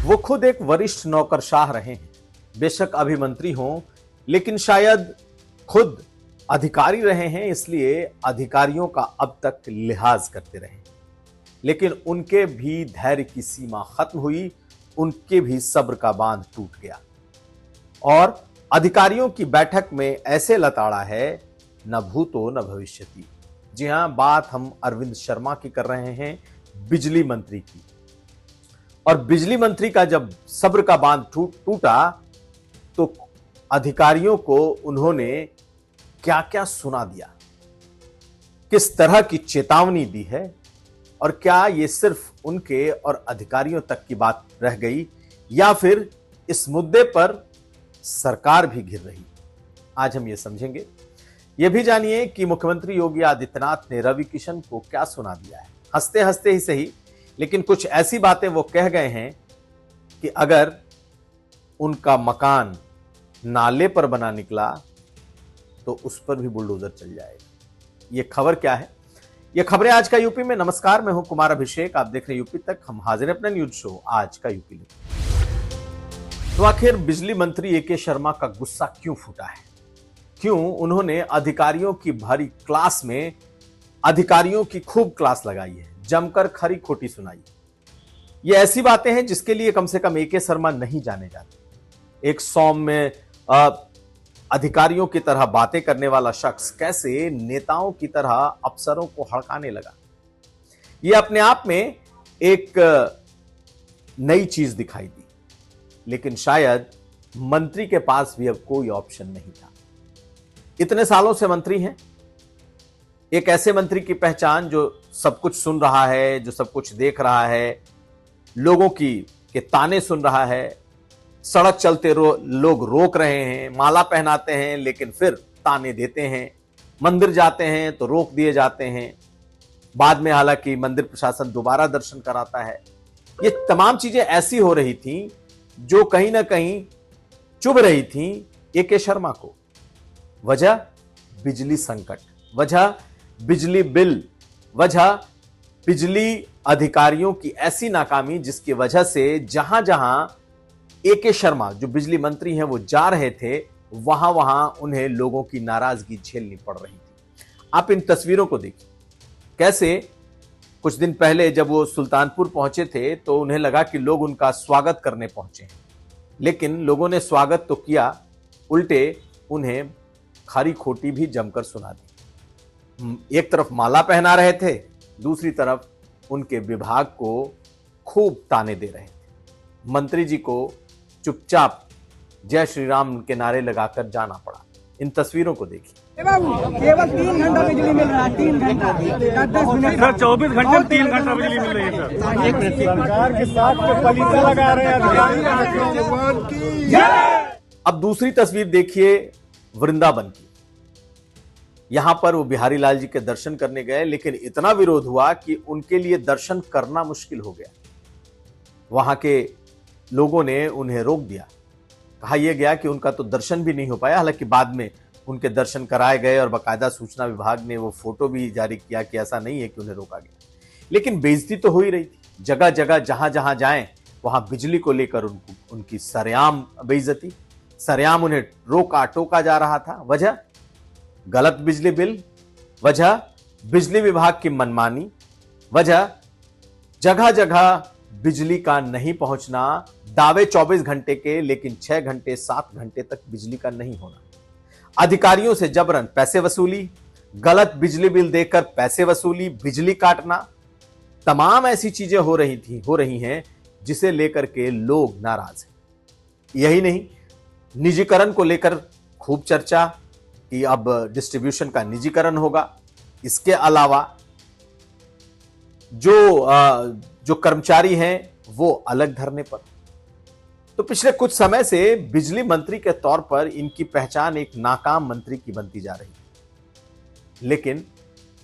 वो खुद एक वरिष्ठ नौकरशाह रहे हैं। बेशक अभी मंत्री हों, लेकिन शायद खुद अधिकारी रहे हैं, इसलिए अधिकारियों का अब तक लिहाज करते रहे। लेकिन उनके भी धैर्य की सीमा खत्म हुई, उनके भी सब्र का बांध टूट गया और अधिकारियों की बैठक में ऐसे लताड़ा है, न भूतो न भविष्यति। जी हां, बात हम अरविंद शर्मा की कर रहे हैं, बिजली मंत्री की। और बिजली मंत्री का जब सब्र का बांध टूटा तो अधिकारियों को उन्होंने क्या क्या सुना दिया, किस तरह की चेतावनी दी है, और क्या ये सिर्फ उनके और अधिकारियों तक की बात रह गई या फिर इस मुद्दे पर सरकार भी घिर रही। आज हम ये समझेंगे। ये भी जानिए कि मुख्यमंत्री योगी आदित्यनाथ ने रवि किशन को क्या सुना दिया है। हंसते हंसते ही सही, लेकिन कुछ ऐसी बातें वो कह गए हैं कि अगर उनका मकान नाले पर बना निकला तो उस पर भी बुलडोजर चल जाएगा। ये खबर क्या है? ये खबरें आज का यूपी में। नमस्कार, मैं हूं कुमार अभिषेक, आप देख रहे हैं यूपी तक। हम हाजिर हैं अपना न्यूज शो आज का यूपी में। तो आखिर बिजली मंत्री एके शर्मा का गुस्सा क्यों फूटा है? क्यों उन्होंने अधिकारियों की भरी क्लास में अधिकारियों की खूब क्लास लगाई है, जमकर खरी खोटी सुनाई? ये ऐसी बातें हैं जिसके लिए कम से कम एके शर्मा नहीं जाने जाते। एक सौम्य अधिकारियों की तरह बातें करने वाला शख्स कैसे नेताओं की तरह अफसरों को हड़काने लगा, यह अपने आप में एक नई चीज दिखाई दी। लेकिन शायद मंत्री के पास भी अब कोई ऑप्शन नहीं था। इतने सालों से मंत्री हैं, एक ऐसे मंत्री की पहचान जो सब कुछ सुन रहा है, जो सब कुछ देख रहा है, लोगों के ताने सुन रहा है, सड़क चलते लोग रोक रहे हैं, माला पहनाते हैं लेकिन फिर ताने देते हैं, मंदिर जाते हैं तो रोक दिए जाते हैं, बाद में हालांकि मंदिर प्रशासन दोबारा दर्शन कराता है। ये तमाम चीजें ऐसी हो रही थी जो कहीं ना कहीं चुभ रही थी एके शर्मा को। वजह बिजली संकट, वजह बिजली बिल, वजह बिजली अधिकारियों की ऐसी नाकामी जिसकी वजह से जहां जहां एके शर्मा जो बिजली मंत्री हैं वो जा रहे थे, वहां वहां उन्हें लोगों की नाराजगी झेलनी पड़ रही थी। आप इन तस्वीरों को देखिए, कैसे कुछ दिन पहले जब वो सुल्तानपुर पहुंचे थे तो उन्हें लगा कि लोग उनका स्वागत करने पहुंचे हैं, लेकिन लोगों ने स्वागत तो किया, उल्टे उन्हें खरी खोटी भी जमकर सुना दी। एक तरफ माला पहना रहे थे, दूसरी तरफ उनके विभाग को खूब ताने दे रहे थे। मंत्री जी को चुपचाप जय श्री राम के नारे लगाकर जाना पड़ा। इन तस्वीरों को देखिए। केवल 3 घंटा बिजली मिल रहा है, 3 घंटा 10 मिनट सर, 24 घंटे में 3 घंटा बिजली मिल रही है सर। सरकार के साथ में पलीता लगा रहे हैं। अब दूसरी तस्वीर देखिए वृंदावन की। यहां पर वो बिहारी लाल जी के दर्शन करने गए, लेकिन इतना विरोध हुआ कि उनके लिए दर्शन करना मुश्किल हो गया। वहां के लोगों ने उन्हें रोक दिया। कहा यह गया कि उनका तो दर्शन भी नहीं हो पाया। हालांकि बाद में उनके दर्शन कराए गए और बाकायदा सूचना विभाग ने वो फोटो भी जारी किया कि ऐसा नहीं है कि उन्हें रोका गया। लेकिन बेइज्जती तो हो ही रही थी। जगह जगह जहां जहां जाएं वहां बिजली को लेकर उनकी सरेआम बेइज्जती, सरेआम उन्हें रोका टोका जा रहा था। वजह गलत बिजली बिल, वजह बिजली विभाग की मनमानी, वजह जगह जगह बिजली का नहीं पहुंचना, दावे 24 घंटे के लेकिन 6 घंटे 7 घंटे तक बिजली का नहीं होना, अधिकारियों से जबरन पैसे वसूली, गलत बिजली बिल देकर पैसे वसूली, बिजली काटना, तमाम ऐसी चीजें हो रही हैं जिसे लेकर के लोग नाराज हैं। यही नहीं, निजीकरण को लेकर खूब चर्चा कि अब डिस्ट्रीब्यूशन का निजीकरण होगा। इसके अलावा जो कर्मचारी हैं वो अलग धरने पर। तो पिछले कुछ समय से बिजली मंत्री के तौर पर इनकी पहचान एक नाकाम मंत्री की बनती जा रही है। लेकिन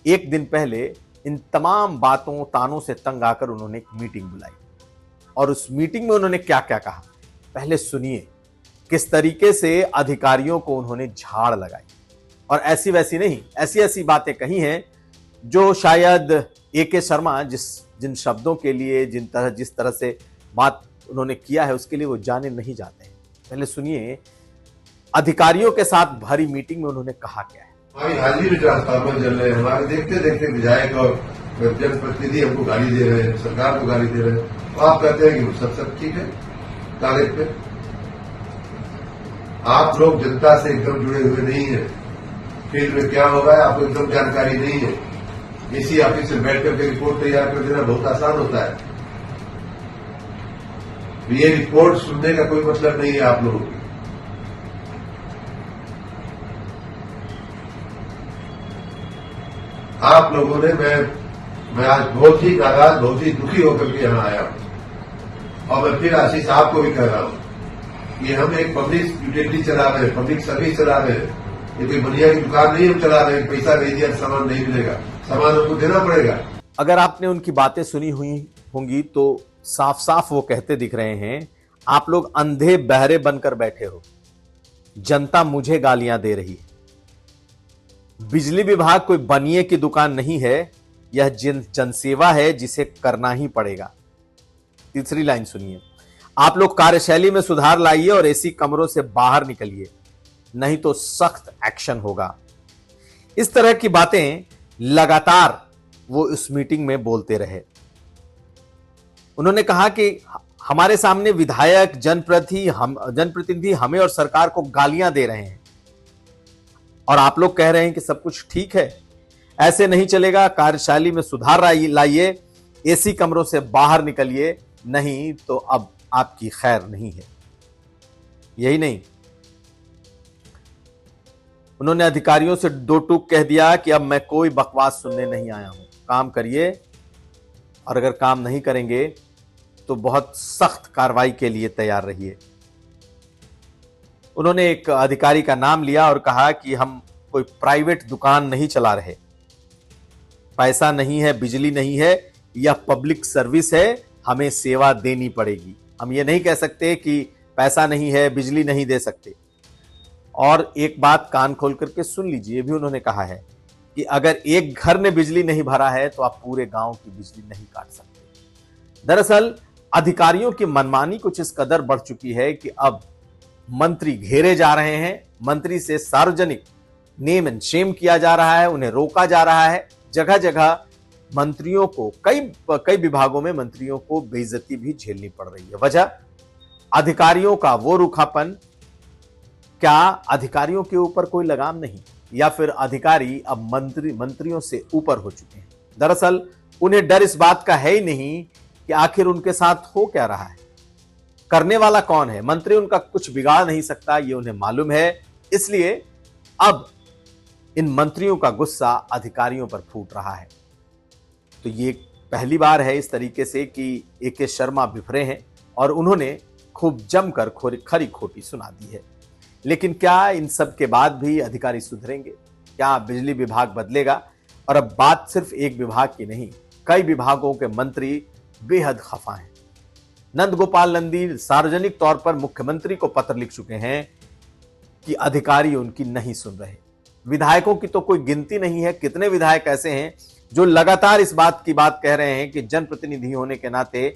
एक दिन पहले इन तमाम बातों तानों से तंग आकर उन्होंने एक मीटिंग बुलाई और उस मीटिंग में उन्होंने क्या क्या कहा, पहले सुनिए। किस तरीके से अधिकारियों को उन्होंने झाड़ लगाई और ऐसी वैसी नहीं, ऐसी ऐसी बातें कही हैं जो शायद एके शर्मा जिन शब्दों के लिए जिस तरह से बात उन्होंने किया है उसके लिए वो जाने नहीं जाते हैं। पहले सुनिए अधिकारियों के साथ भरी मीटिंग में उन्होंने कहा क्या है। हमारी हाजिरी में ट्रांसफार्मर जल रहे हैं, हमारे देखते देखते विधायक और जनप्रतिनिधि हमको गाली दे रहे हैं, सरकार को गाली दे रहे हैं। तो आप कहते हैं कि सब ठीक है कागज पे। आप लोग जनता से एकदम जुड़े हुए नहीं है, फील्ड में क्या हो रहा है आपको एकदम जानकारी नहीं है। इसी ऑफिस में बैठ करके रिपोर्ट तैयार कर देना बहुत आसान होता है। ये रिपोर्ट सुनने का कोई मतलब नहीं है आप लोगों की। आप लोगों ने मैं आज बहुत ही नाराज, बहुत ही दुखी होकर के यहां आया हूं। और मैं फिर आशीष साहब को भी कह रहा हूं कि हम एक पब्लिक यूटिलिटी चला रहे हैं, पब्लिक सर्विस चला रहे हैं। ये कोई बढ़िया की दुकान नहीं हम चला रहे हैं, पैसा नहीं दिया सामान नहीं मिलेगा, सामान हमको देना पड़ेगा। अगर आपने उनकी बातें सुनी हुई होंगी तो साफ साफ वो कहते दिख रहे हैं, आप लोग अंधे बहरे बनकर बैठे हो, जनता मुझे गालियां दे रही है। बिजली विभाग कोई बनिए की दुकान नहीं है, यह जनसेवा है जिसे करना ही पड़ेगा। तीसरी लाइन सुनिए, आप लोग कार्यशैली में सुधार लाइए और एसी कमरों से बाहर निकलिए, नहीं तो सख्त एक्शन होगा। इस तरह की बातें लगातार वो इस मीटिंग में बोलते रहे। उन्होंने कहा कि हमारे सामने विधायक जनप्रतिनिधि हमें और सरकार को गालियां दे रहे हैं और आप लोग कह रहे हैं कि सब कुछ ठीक है। ऐसे नहीं चलेगा, कार्यशैली में सुधार लाइए, एसी कमरों से बाहर निकलिए, नहीं तो अब आपकी खैर नहीं है। यही नहीं, उन्होंने अधिकारियों से दो टूक कह दिया कि अब मैं कोई बकवास सुनने नहीं आया हूं, काम करिए और अगर काम नहीं करेंगे तो बहुत सख्त कार्रवाई के लिए तैयार रहिए। उन्होंने एक अधिकारी का नाम लिया और कहा कि हम कोई प्राइवेट दुकान नहीं चला रहे, पैसा नहीं है, बिजली नहीं है, यह पब्लिक सर्विस है, हमें सेवा देनी पड़ेगी। हम ये नहीं कह सकते कि पैसा नहीं है, बिजली नहीं दे सकते। और एक बात कान खोल करके सुन लीजिए, भी उन्होंने कहा है कि अगर एक घर ने बिजली नहीं भरा है तो आप पूरे गांव की बिजली नहीं काट सकते। दरअसल अधिकारियों की मनमानी कुछ इस कदर बढ़ चुकी है कि अब मंत्री घेरे जा रहे हैं, मंत्री से सार्वजनिक नेम एंड शेम किया जा रहा है, उन्हें रोका जा रहा है। जगह जगह मंत्रियों को कई विभागों में मंत्रियों को बेइज्जती भी झेलनी पड़ रही है। वजह अधिकारियों का वो रूखापन। क्या अधिकारियों के ऊपर कोई लगाम नहीं, या फिर अधिकारी अब मंत्रियों से ऊपर हो चुके हैं? दरअसल उन्हें डर इस बात का है ही नहीं कि आखिर उनके साथ हो क्या रहा है, करने वाला कौन है। मंत्री उनका कुछ बिगाड़ नहीं सकता, ये उन्हें मालूम है। इसलिए अब इन मंत्रियों का गुस्सा अधिकारियों पर फूट रहा है। तो ये पहली बार है इस तरीके से कि ए.के. शर्मा बिफरे हैं और उन्होंने खूब जमकर खरी खोटी सुना दी है। लेकिन क्या इन सब के बाद भी अधिकारी सुधरेंगे? क्या बिजली विभाग बदलेगा? और अब बात सिर्फ एक विभाग की नहीं, कई विभागों के मंत्री बेहद खफा हैं। नंद गोपाल नंदी सार्वजनिक तौर पर मुख्यमंत्री को पत्र लिख चुके हैं कि अधिकारी उनकी नहीं सुन रहे। विधायकों की तो कोई गिनती नहीं है, कितने विधायक ऐसे हैं जो लगातार इस बात की बात कह रहे हैं कि जनप्रतिनिधि होने के नाते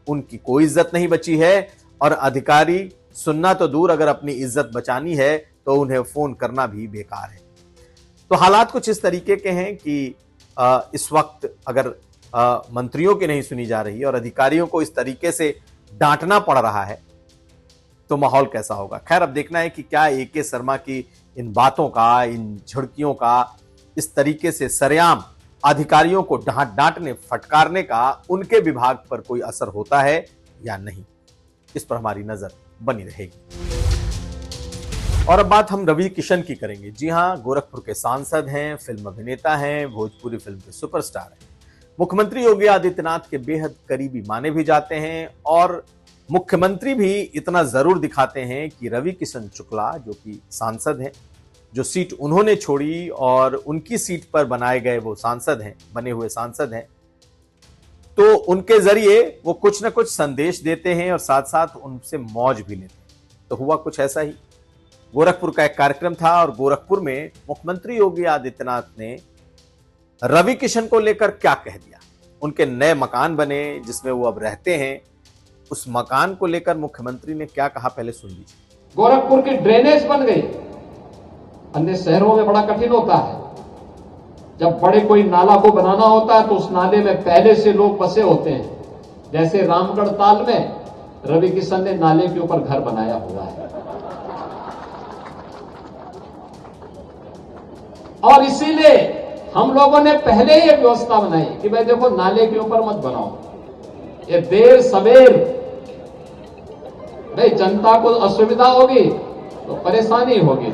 उनकी कोई इज्जत नहीं बची है और अधिकारी सुनना तो दूर, अगर अपनी इज्जत बचानी है तो उन्हें फोन करना भी बेकार है। तो हालात कुछ इस तरीके के हैं कि इस वक्त अगर मंत्रियों की नहीं सुनी जा रही और अधिकारियों को इस तरीके से डांटना पड़ रहा है तो माहौल कैसा होगा। खैर, अब देखना है कि क्या ए.के. शर्मा की इन बातों का, इन झिड़कियों का, इस तरीके से सरेआम अधिकारियों को डांटने फटकारने का उनके विभाग पर कोई असर होता है या नहीं, इस पर हमारी नजर बनी रहेगी। और अब बात हम रवि किशन की करेंगे। जी हां, गोरखपुर के सांसद हैं, फिल्म अभिनेता हैं, भोजपुरी फिल्म के सुपरस्टार हैं। मुख्यमंत्री योगी आदित्यनाथ के बेहद करीबी माने भी जाते हैं और मुख्यमंत्री भी इतना जरूर दिखाते हैं कि रवि किशन शुक्ला जो कि सांसद हैं, जो सीट उन्होंने छोड़ी और उनकी सीट पर बनाए गए वो सांसद हैं, बने हुए सांसद हैं, तो उनके जरिए वो कुछ ना कुछ संदेश देते हैं और साथ साथ उनसे मौज भी लेते हैं। तो हुआ कुछ ऐसा ही। गोरखपुर का एक कार्यक्रम था और गोरखपुर में मुख्यमंत्री योगी आदित्यनाथ ने रवि किशन को लेकर क्या कह दिया। उनके नए मकान बने जिसमें वो अब रहते हैं, उस मकान को लेकर मुख्यमंत्री ने क्या कहा, पहले सुन लीजिए। गोरखपुर की ड्रेनेज बन गई। अन्य शहरों में बड़ा कठिन होता है, जब बड़े कोई नाला को बनाना होता है तो उस नाले में पहले से लोग बसे होते हैं। जैसे रामगढ़ ताल में रवि किशन ने नाले के ऊपर घर बनाया हुआ है, और इसीलिए हम लोगों ने पहले ही एक व्यवस्था बनाई कि भाई देखो, नाले के ऊपर मत बनाओ, ये देर सवेर भाई जनता को असुविधा होगी तो परेशानी होगी।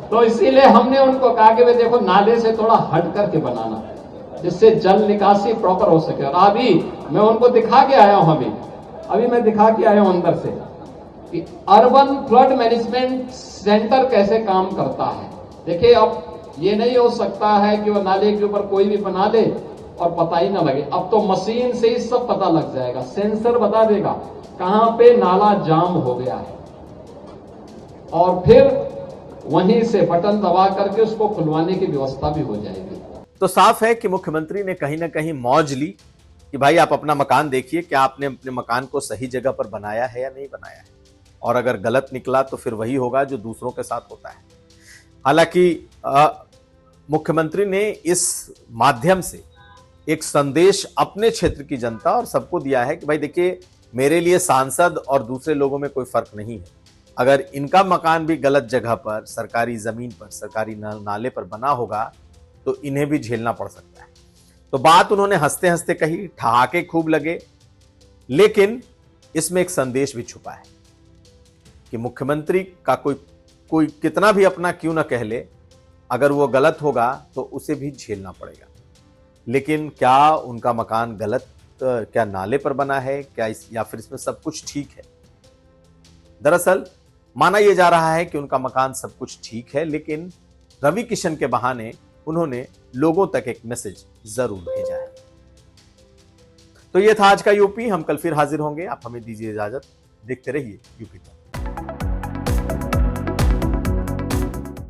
तो इसीलिए हमने उनको कहा कि भाई देखो, नाले से थोड़ा हट करके बनाना, जिससे जल निकासी प्रॉपर हो सके। और अभी मैं उनको दिखा के आया हूं, अभी मैं दिखा के आया हूं अंदर से कि अर्बन फ्लड मैनेजमेंट सेंटर कैसे काम करता है। देखिए, अब ये नहीं हो सकता है कि वो नाले के ऊपर कोई भी बना दे और पता ही ना लगे। अब तो मशीन से ही सब पता लग जाएगा, सेंसर बता देगा कहां पे नाला जाम हो गया है, और फिर वहीं से बटन दबा करके उसको खुलवाने की व्यवस्था भी हो जाएगी। तो साफ है कि मुख्यमंत्री ने कहीं ना कहीं मौज ली कि भाई आप अपना मकान देखिए, क्या आपने अपने मकान को सही जगह पर बनाया है या नहीं बनाया है, और अगर गलत निकला तो फिर वही होगा जो दूसरों के साथ होता है। हालांकि मुख्यमंत्री ने इस माध्यम से एक संदेश अपने क्षेत्र की जनता और सबको दिया है कि भाई देखिए, मेरे लिए सांसद और दूसरे लोगों में कोई फर्क नहीं है। अगर इनका मकान भी गलत जगह पर, सरकारी जमीन पर, सरकारी नाले पर बना होगा तो इन्हें भी झेलना पड़ सकता है। तो बात उन्होंने हंसते हंसते कही, ठहाके खूब लगे, लेकिन इसमें एक संदेश भी छुपा है कि मुख्यमंत्री का कोई कितना भी अपना क्यों ना कह ले, अगर वो गलत होगा तो उसे भी झेलना पड़ेगा। लेकिन क्या उनका मकान गलत, क्या नाले पर बना है, क्या या फिर इसमें सब कुछ ठीक है? दरअसल माना यह जा रहा है कि उनका मकान सब कुछ ठीक है, लेकिन रवि किशन के बहाने उन्होंने लोगों तक एक मैसेज जरूर भेजा है। तो यह था आज का यूपी। हम कल फिर हाजिर होंगे। आप हमें दीजिए इजाजत। देखते रहिए यूपी तक।